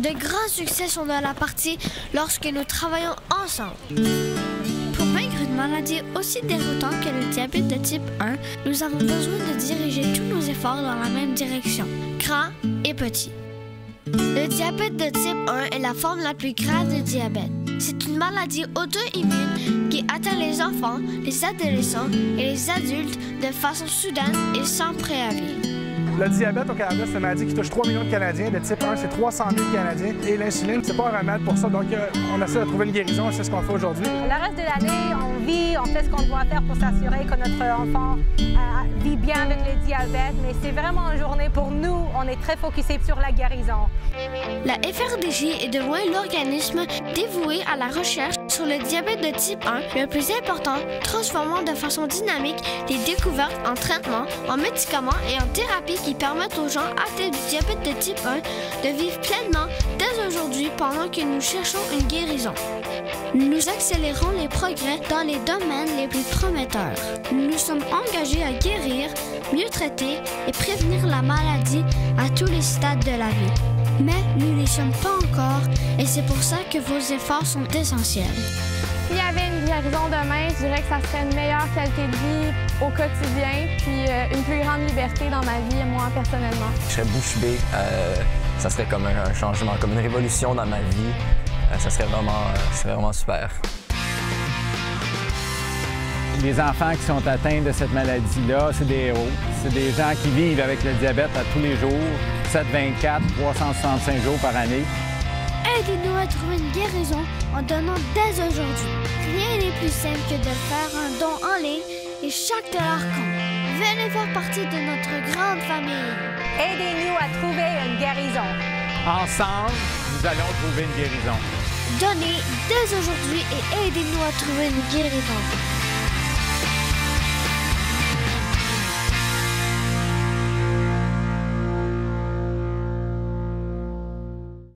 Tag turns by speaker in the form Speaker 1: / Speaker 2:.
Speaker 1: De grands succès sont dans la partie lorsque nous travaillons ensemble. Pour vaincre une maladie aussi déroutante que le diabète de type 1, nous avons besoin de diriger tous nos efforts dans la même direction, grand et petit. Le diabète de type 1 est la forme la plus grave de diabète. C'est une maladie auto-immune qui atteint les enfants, les adolescents et les adultes de façon soudaine et sans préavis.
Speaker 2: Le diabète au Canada, c'est une maladie qui touche 3 millions de Canadiens. Le type 1, c'est 300 000 Canadiens. Et l'insuline, c'est pas un remède pour ça. Donc, on essaie de trouver une guérison et c'est ce qu'on fait aujourd'hui.
Speaker 3: Le reste de l'année, on vit, on fait ce qu'on doit faire pour s'assurer que notre enfant vit bien avec le diabète. Mais c'est vraiment une journée pour nous. On est très focusé sur la guérison.
Speaker 1: La FRDJ est de loin l'organisme dévoué à la recherche sur le diabète de type 1 le plus important, transformant de façon dynamique les découvertes en traitement, en médicaments et en thérapie qui permettent aux gens atteints du diabète de type 1 de vivre pleinement dès aujourd'hui pendant que nous cherchons une guérison. Nous accélérons les progrès dans les domaines les plus prometteurs. Nous sommes engagés à guérir, mieux traiter et prévenir la maladie à tous les stades de la vie. Mais nous ne les sommes pas encore et c'est pour ça que vos efforts sont essentiels.
Speaker 4: S'il y avait une guérison demain, je dirais que ça serait une meilleure qualité de vie au quotidien, puis une plus grande liberté dans ma vie, moi, personnellement.
Speaker 5: Je serais bouche bée. Ça serait comme un changement, comme une révolution dans ma vie. Ça serait vraiment super.
Speaker 6: Les enfants qui sont atteints de cette maladie-là, c'est des héros. C'est des gens qui vivent avec le diabète à tous les jours, 7/24, 365 jours par année.
Speaker 1: Aidez-nous à trouver une guérison en donnant dès aujourd'hui. Rien n'est plus simple que de faire un don en ligne et chaque dollar compte. Venez faire partie de notre grande famille.
Speaker 3: Aidez-nous à trouver une guérison.
Speaker 6: Ensemble, nous allons trouver une guérison.
Speaker 1: Donnez dès aujourd'hui et aidez-nous à trouver une guérison.